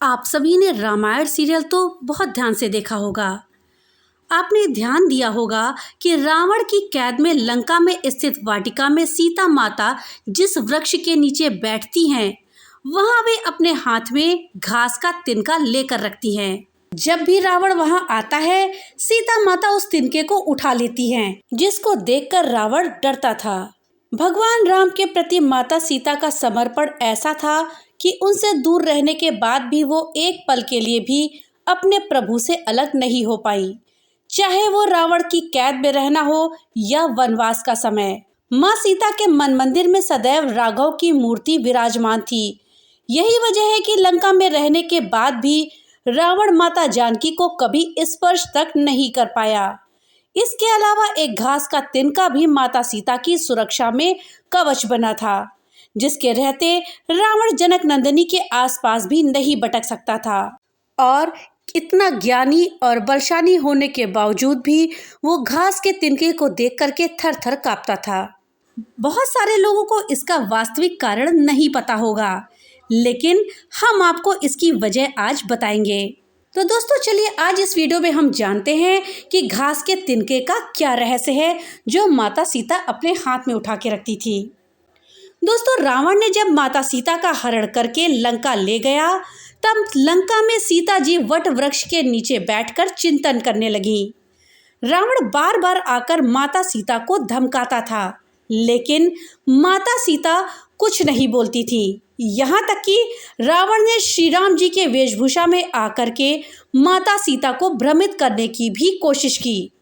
आप सभी ने रामायण सीरियल तो बहुत ध्यान से देखा होगा। आपने ध्यान दिया होगा कि रावण की कैद में लंका में स्थित वाटिका में सीता माता जिस वृक्ष के नीचे बैठती हैं, वहां वे अपने हाथ में घास का तिनका लेकर रखती हैं। जब भी रावण वहां आता है, सीता माता उस तिनके को उठा लेती हैं, जिसको देखकर रावण डरता था। भगवान राम के प्रति माता सीता का समर्पण ऐसा था कि उनसे दूर रहने के बाद भी वो एक पल के लिए भी अपने प्रभु से अलग नहीं हो पाई, चाहे वो रावण की कैद में रहना हो या वनवास का समय। माँ सीता के मन मंदिर में सदैव राघव की मूर्ति विराजमान थी। यही वजह है कि लंका में रहने के बाद भी रावण माता जानकी को कभी स्पर्श तक नहीं कर पाया। इसके अलावा एक घास का तिनका भी माता सीता की सुरक्षा में कवच बना था, जिसके रहते रावण जनक नंदिनी के आसपास भी नहीं भटक सकता था। और इतना ज्ञानी और बलशाली होने के बावजूद भी वो घास के तिनके को देख करके थर थर कांपता था। बहुत सारे लोगों को इसका वास्तविक कारण नहीं पता होगा, लेकिन हम आपको इसकी वजह आज बताएंगे। तो दोस्तों, चलिए आज इस वीडियो में हम जानते हैं कि घास के तिनके का क्या रहस्य है जो माता सीता अपने हाथ में उठा के रखती थी। दोस्तों, रावण ने जब माता सीता का हरण करके लंका ले गया, तब लंका में सीता जी वट वृक्ष के नीचे बैठकर चिंतन करने लगी। रावण बार बार आकर माता सीता को धमकाता था, लेकिन माता सीता कुछ नहीं बोलती थी। यहाँ तक कि रावण ने श्री राम जी के वेशभूषा में आकर के माता सीता को भ्रमित करने की भी कोशिश की,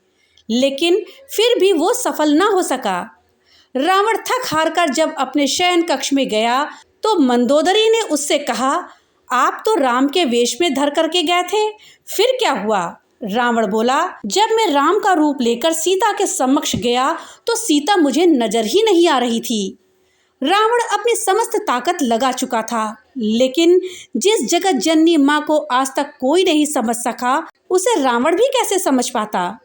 लेकिन फिर भी वो सफल ना हो सका। रावण थक हार कर जब अपने शयन कक्ष में गया तो मंदोदरी ने उससे कहा, आप तो राम के वेश में धर करके गए थे, फिर क्या हुआ? रावण बोला, जब मैं राम का रूप लेकर सीता के समक्ष गया तो सीता मुझे नजर ही नहीं आ रही थी। रावण अपनी समस्त ताकत लगा चुका था, लेकिन जिस जगत जननी माँ को आज तक कोई नहीं समझ सका, उसे रावण भी कैसे समझ पाता।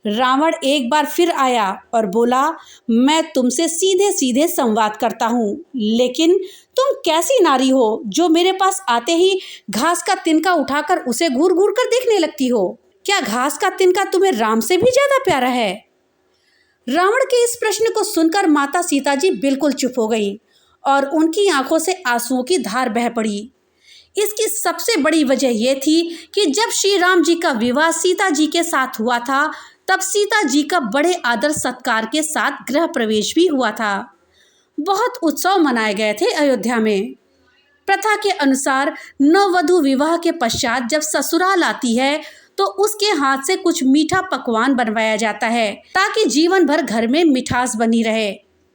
रावण एक बार फिर आया और बोला, मैं तुमसे सीधे सीधे संवाद करता हूँ, लेकिन तुम कैसी नारी हो जो मेरे पास आते ही घास का तिनका उठाकर उसे घूर घूर कर देखने लगती हो? क्या घास का तिनका तुम्हें राम से भी ज्यादा प्यारा है? रावण के इस प्रश्न को सुनकर माता सीता जी बिल्कुल चुप हो गई और उनकी आंखों से आंसुओं की धार बह पड़ी। इसकी सबसे बड़ी वजह यह थी कि जब श्री राम जी का विवाह सीता जी के साथ हुआ था, तब सीता जी का बड़े आदर सत्कार के साथ गृह प्रवेश भी हुआ था। बहुत उत्सव मनाए गए थे अयोध्या में। प्रथा के अनुसार नववधु विवाह के पश्चात जब ससुराल आती है तो उसके हाथ से कुछ मीठा पकवान बनवाया जाता है, ताकि जीवन भर घर में मिठास बनी रहे।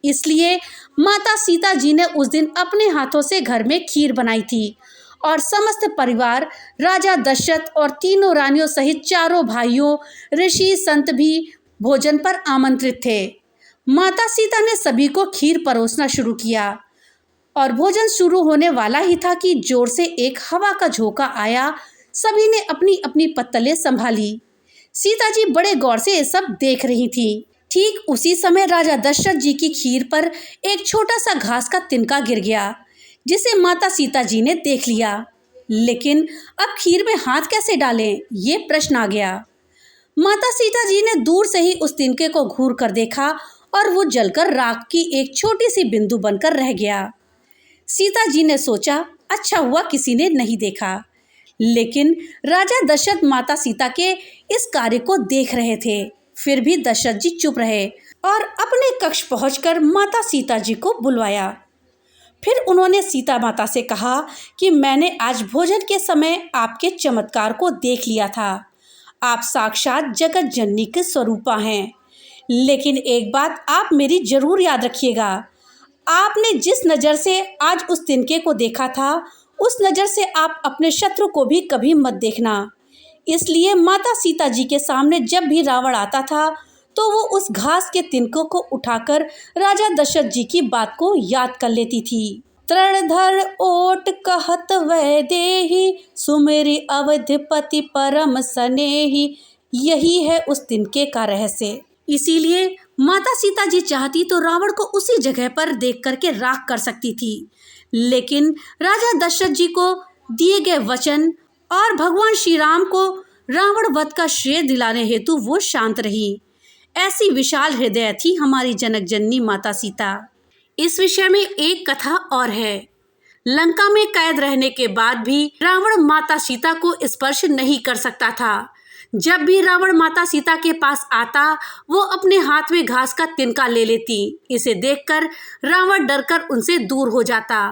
इसलिए माता सीता जी ने उस दिन अपने हाथों से घर में खीर बनाई थी और समस्त परिवार, राजा दशरथ और तीनों रानियों सहित चारों भाइयों, ऋषि संत भी भोजन पर आमंत्रित थे। माता सीता ने सभी को खीर परोसना शुरू किया और भोजन शुरू होने वाला ही था कि जोर से एक हवा का झोंका आया। सभी ने अपनी अपनी पत्तलें संभाली। सीता जी बड़े गौर से ये सब देख रही थी। ठीक उसी समय राजा दशरथ जी की खीर पर एक छोटा सा घास का तिनका गिर गया, जिसे माता सीता जी ने देख लिया। लेकिन अब खीर में हाथ कैसे डालें, ये प्रश्न आ गया। माता सीता जी ने दूर से ही उस तिनके को घूर कर देखा और वो जलकर राख की एक छोटी सी बिंदु बनकर रह गया। सीता जी ने सोचा, अच्छा हुआ किसी ने नहीं देखा। लेकिन राजा दशरथ माता सीता के इस कार्य को देख रहे थे। फिर भी दशरथ जी चुप रहे और अपने कक्ष पहुंचकर माता सीता जी को बुलवाया। फिर उन्होंने सीता माता से कहा कि मैंने आज भोजन के समय आपके चमत्कार को देख लिया था। आप साक्षात जगत जननी के स्वरूपा हैं, लेकिन एक बात आप मेरी जरूर याद रखिएगा। आपने जिस नज़र से आज उस तिनके को देखा था, उस नज़र से आप अपने शत्रु को भी कभी मत देखना। इसलिए माता सीता जी के सामने जब भी रावण आता था तो वो उस घास के तिनकों को उठाकर राजा दशरथ जी की बात को याद कर लेती थी। तृणधर ओट कहत वैदेही, सुमेरी अवधिपति परम स्नेही। यही है उस तिनके का रहस्य। इसीलिए माता सीता जी चाहती तो रावण को उसी जगह पर देख करके राख कर सकती थी, लेकिन राजा दशरथ जी को दिए गए वचन और भगवान श्री राम को रावण वध का श्रेय दिलाने हेतु वो शांत रही। ऐसी विशाल हृदय थी हमारी जनक जननी माता सीता। इस विषय में एक कथा और है। लंका में कैद रहने के बाद भी रावण माता सीता को स्पर्श नहीं कर सकता था। जब भी रावण माता सीता के पास आता, वो अपने हाथ में घास का तिनका ले लेती। इसे देखकर रावण डरकर उनसे दूर हो जाता।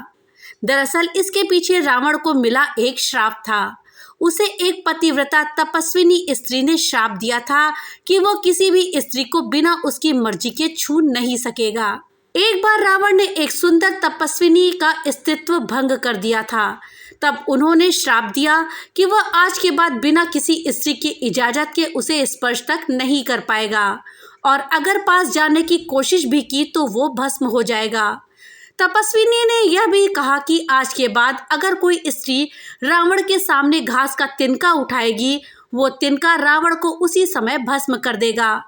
दरअसल इसके पीछे रावण को मिला एक श्राप था। उसे एक पतिव्रता तपस्विनी स्त्री ने श्राप दिया था कि वो किसी भी स्त्री को बिना उसकी मर्जी के छू नहीं सकेगा। एक बार रावण ने एक सुंदर तपस्विनी का अस्तित्व भंग कर दिया था। तब उन्होंने श्राप दिया कि वह आज के बाद बिना किसी स्त्री की इजाजत के उसे स्पर्श तक नहीं कर पाएगा, और अगर पास जाने की कोशिश भी की तो वो भस्म हो जाएगा। तपस्विनी ने यह भी कहा कि आज के बाद अगर कोई स्त्री रावण के सामने घास का तिनका उठाएगी, वो तिनका रावण को उसी समय भस्म कर देगा।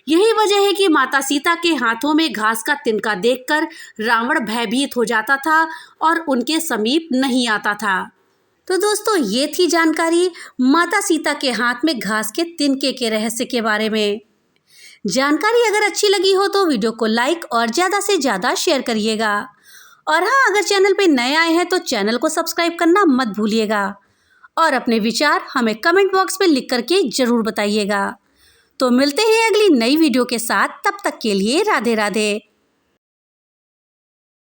यही वजह है कि माता सीता के हाथों में घास का तिनका देखकर रावण भयभीत हो जाता था और उनके समीप नहीं आता था। तो दोस्तों, ये थी जानकारी माता सीता के हाथ में घास के तिनके के रहस्य के बारे में। जानकारी अगर अच्छी लगी हो तो वीडियो को लाइक और ज़्यादा से ज़्यादा शेयर करिएगा। और हाँ, अगर चैनल पे नए आए हैं तो चैनल को सब्सक्राइब करना मत भूलिएगा और अपने विचार हमें कमेंट बॉक्स में लिख करके ज़रूर बताइएगा। तो मिलते हैं अगली नई वीडियो के साथ। तब तक के लिए राधे राधे।